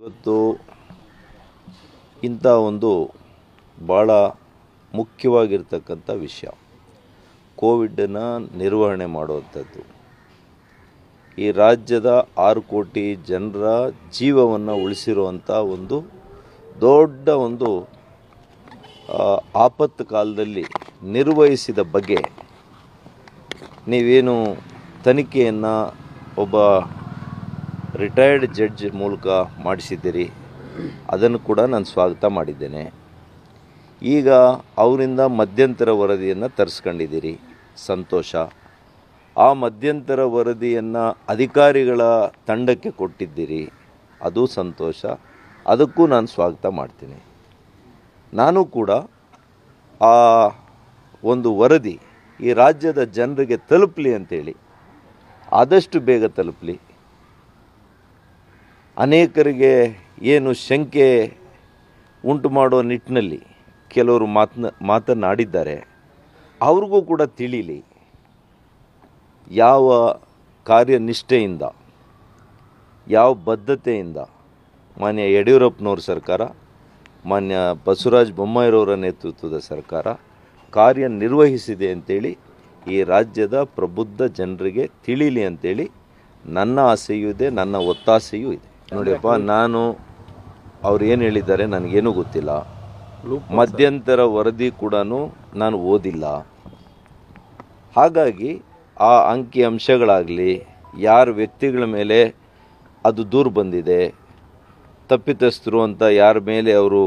ಇವತ್ತು ಇಂಥ ಒಂದು ಭಾಳ ಮುಖ್ಯವಾಗಿರ್ತಕ್ಕಂಥ ವಿಷಯ ಕೋವಿಡನ್ನು ನಿರ್ವಹಣೆ ಮಾಡುವಂಥದ್ದು. ಈ ರಾಜ್ಯದ 6 ಕೋಟಿ ಜನರ ಜೀವವನ್ನು ಉಳಿಸಿರುವಂಥ ಒಂದು ದೊಡ್ಡ ಒಂದು ಆಪತ್ತು ಕಾಲದಲ್ಲಿ ನಿರ್ವಹಿಸಿದ ಬಗ್ಗೆ ನೀವೇನು ತನಿಖೆಯನ್ನು ಒಬ್ಬ ರಿಟೈರ್ಡ್ ಜಡ್ಜ್ ಮೂಲಕ ಮಾಡಿಸಿದ್ದೀರಿ, ಅದನ್ನು ಕೂಡ ನಾನು ಸ್ವಾಗತ ಮಾಡಿದ್ದೇನೆ. ಈಗ ಅವರಿಂದ ಮಧ್ಯಂತರ ವರದಿಯನ್ನು ತರಿಸ್ಕೊಂಡಿದ್ದೀರಿ, ಸಂತೋಷ. ಆ ಮಧ್ಯಂತರ ವರದಿಯನ್ನು ಅಧಿಕಾರಿಗಳ ತಂಡಕ್ಕೆ ಕೊಟ್ಟಿದ್ದೀರಿ, ಅದು ಸಂತೋಷ. ಅದಕ್ಕೂ ನಾನು ಸ್ವಾಗತ ಮಾಡ್ತೀನಿ. ನಾನು ಕೂಡ ಆ ಒಂದು ವರದಿ ಈ ರಾಜ್ಯದ ಜನರಿಗೆ ತಲುಪಲಿ ಅಂತೇಳಿ, ಆದಷ್ಟು ಬೇಗ ತಲುಪಲಿ. ಅನೇಕರಿಗೆ ಏನು ಶಂಕೆ ಉಂಟು ಮಾಡೋ ನಿಟ್ಟಿನಲ್ಲಿ ಕೆಲವರು ಮಾತನಾಡಿದ್ದಾರೆ, ಅವ್ರಿಗೂ ಕೂಡ ತಿಳಿಲಿ. ಯಾವ ಕಾರ್ಯನಿಷ್ಠೆಯಿಂದ, ಯಾವ ಬದ್ಧತೆಯಿಂದ ಮಾನ್ಯ ಯಡಿಯೂರಪ್ಪನವ್ರ ಸರ್ಕಾರ, ಮಾನ್ಯ ಬಸವರಾಜ ಬೊಮ್ಮಾಯಿರವರ ನೇತೃತ್ವದ ಸರ್ಕಾರ ಕಾರ್ಯನಿರ್ವಹಿಸಿದೆ ಅಂತೇಳಿ ಈ ರಾಜ್ಯದ ಪ್ರಬುದ್ಧ ಜನರಿಗೆ ತಿಳಿಲಿ ಅಂತೇಳಿ ನನ್ನ ಆಸೆಯೂ ಇದೆ, ನನ್ನ ಒತ್ತಾಸೆಯೂ ಇದೆ. ನೋಡಿಯಪ್ಪ, ನಾನು ಅವ್ರು ಏನು ಹೇಳಿದ್ದಾರೆ ನನಗೇನೂ ಗೊತ್ತಿಲ್ಲ. ಮಧ್ಯಂತರ ವರದಿ ಕೂಡ ನಾನು ಓದಿಲ್ಲ. ಹಾಗಾಗಿ ಆ ಅಂಕಿ ಅಂಶಗಳಾಗಲಿ, ಯಾರ ವ್ಯಕ್ತಿಗಳ ಮೇಲೆ ಅದು ದೂರು ಬಂದಿದೆ, ತಪ್ಪಿತಸ್ಥರು ಅಂತ ಯಾರ ಮೇಲೆ ಅವರು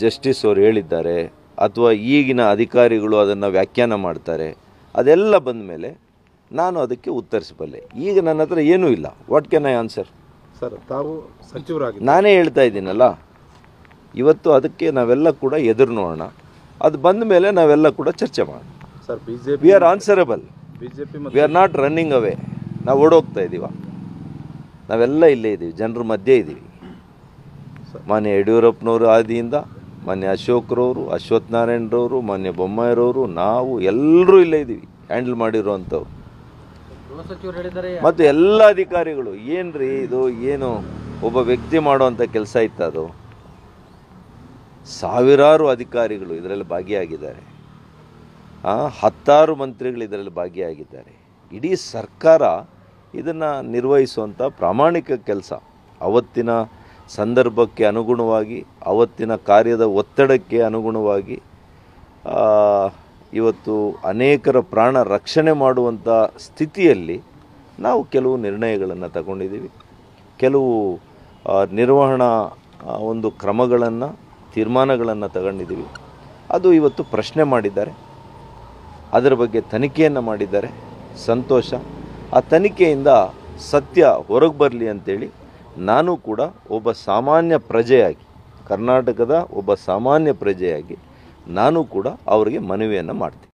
ಜಸ್ಟಿಸ್ ಅವರು ಹೇಳಿದ್ದಾರೆ, ಅಥವಾ ಈಗಿನ ಅಧಿಕಾರಿಗಳು ಅದನ್ನು ವ್ಯಾಖ್ಯಾನ ಮಾಡ್ತಾರೆ, ಅದೆಲ್ಲ ಬಂದ ಮೇಲೆ ನಾನು ಅದಕ್ಕೆ ಉತ್ತರಿಸಬಲ್ಲೆ. ಈಗ ನನ್ನ ಹತ್ರ ಏನೂ ಇಲ್ಲ. What can I answer? Sir, ತಾವು ಸಚಿವರಾಗಿ ನಾನೇ ಹೇಳ್ತಾ ಇದ್ದೀನಲ್ಲ, ಇವತ್ತು ಅದಕ್ಕೆ ನಾವೆಲ್ಲ ಕೂಡ ಎದುರು ನೋಡೋಣ. ಅದು ಬಂದ ಮೇಲೆ ನಾವೆಲ್ಲ ಕೂಡ ಚರ್ಚೆ ಮಾಡೋಣ. Sir, BJP we are answerable. BJP we are not running ಅವೇ. ನಾವು ಓಡೋಗ್ತಾ ಇದ್ದೀವ? ನಾವೆಲ್ಲ ಇಲ್ಲೇ ಇದ್ದೀವಿ, ಜನರ ಮಧ್ಯೆ ಇದ್ದೀವಿ. ಮಾನ್ಯ ಯಡಿಯೂರಪ್ಪನವರು ಆದಿಯಿಂದ ಮಾನ್ಯ ಅಶೋಕ್ರವರು, ಅಶ್ವಥ್ ನಾರಾಯಣರವರು, ಮಾನ್ಯ ಬೊಮ್ಮಾಯಿರವರು, ನಾವು ಎಲ್ಲರೂ ಇಲ್ಲೇ ಇದ್ದೀವಿ, ಹ್ಯಾಂಡಲ್ ಮಾಡಿರೋವಂಥವ್ರು. ಮತ್ತು ಎಲ್ಲ ಅಧಿಕಾರಿಗಳು. ಏನ್ರಿ ಇದು, ಏನು ಒಬ್ಬ ವ್ಯಕ್ತಿ ಮಾಡುವಂಥ ಕೆಲಸ ಇತ್ತು? ಅದು ಸಾವಿರಾರು ಅಧಿಕಾರಿಗಳು ಇದರಲ್ಲಿ ಭಾಗಿಯಾಗಿದ್ದಾರೆ, 10 ಮಂತ್ರಿಗಳು ಇದರಲ್ಲಿ ಭಾಗಿಯಾಗಿದ್ದಾರೆ. ಇಡೀ ಸರ್ಕಾರ ಇದನ್ನು ನಿರ್ವಹಿಸುವಂಥ ಪ್ರಾಮಾಣಿಕ ಕೆಲಸ. ಅವತ್ತಿನ ಸಂದರ್ಭಕ್ಕೆ ಅನುಗುಣವಾಗಿ, ಅವತ್ತಿನ ಕಾರ್ಯದ ಒತ್ತಡಕ್ಕೆ ಅನುಗುಣವಾಗಿ ಇವತ್ತು ಅನೇಕರ ಪ್ರಾಣ ರಕ್ಷಣೆ ಮಾಡುವಂಥ ಸ್ಥಿತಿಯಲ್ಲಿ ನಾವು ಕೆಲವು ನಿರ್ಣಯಗಳನ್ನು ತಗೊಂಡಿದ್ದೀವಿ. ಕೆಲವು ನಿರ್ವಹಣಾ ಒಂದು ಕ್ರಮಗಳನ್ನು, ತೀರ್ಮಾನಗಳನ್ನು ತಗೊಂಡಿದ್ದೀವಿ. ಅದು ಇವತ್ತು ಪ್ರಶ್ನೆ ಮಾಡಿದ್ದಾರೆ, ಅದರ ಬಗ್ಗೆ ತನಿಖೆಯನ್ನು ಮಾಡಿದ್ದಾರೆ, ಸಂತೋಷ. ಆ ತನಿಖೆಯಿಂದ ಸತ್ಯ ಹೊರಗೆ ಬರಲಿ ಅಂತೇಳಿ ನಾನು ಕೂಡ ಒಬ್ಬ ಸಾಮಾನ್ಯ ಪ್ರಜೆಯಾಗಿ, ಕರ್ನಾಟಕದ ಒಬ್ಬ ಸಾಮಾನ್ಯ ಪ್ರಜೆಯಾಗಿ ನಾನು ಕೂಡ ಅವರಿಗೆ ಮನವಿಯನ್ನು ಮಾಡ್ತೀನಿ.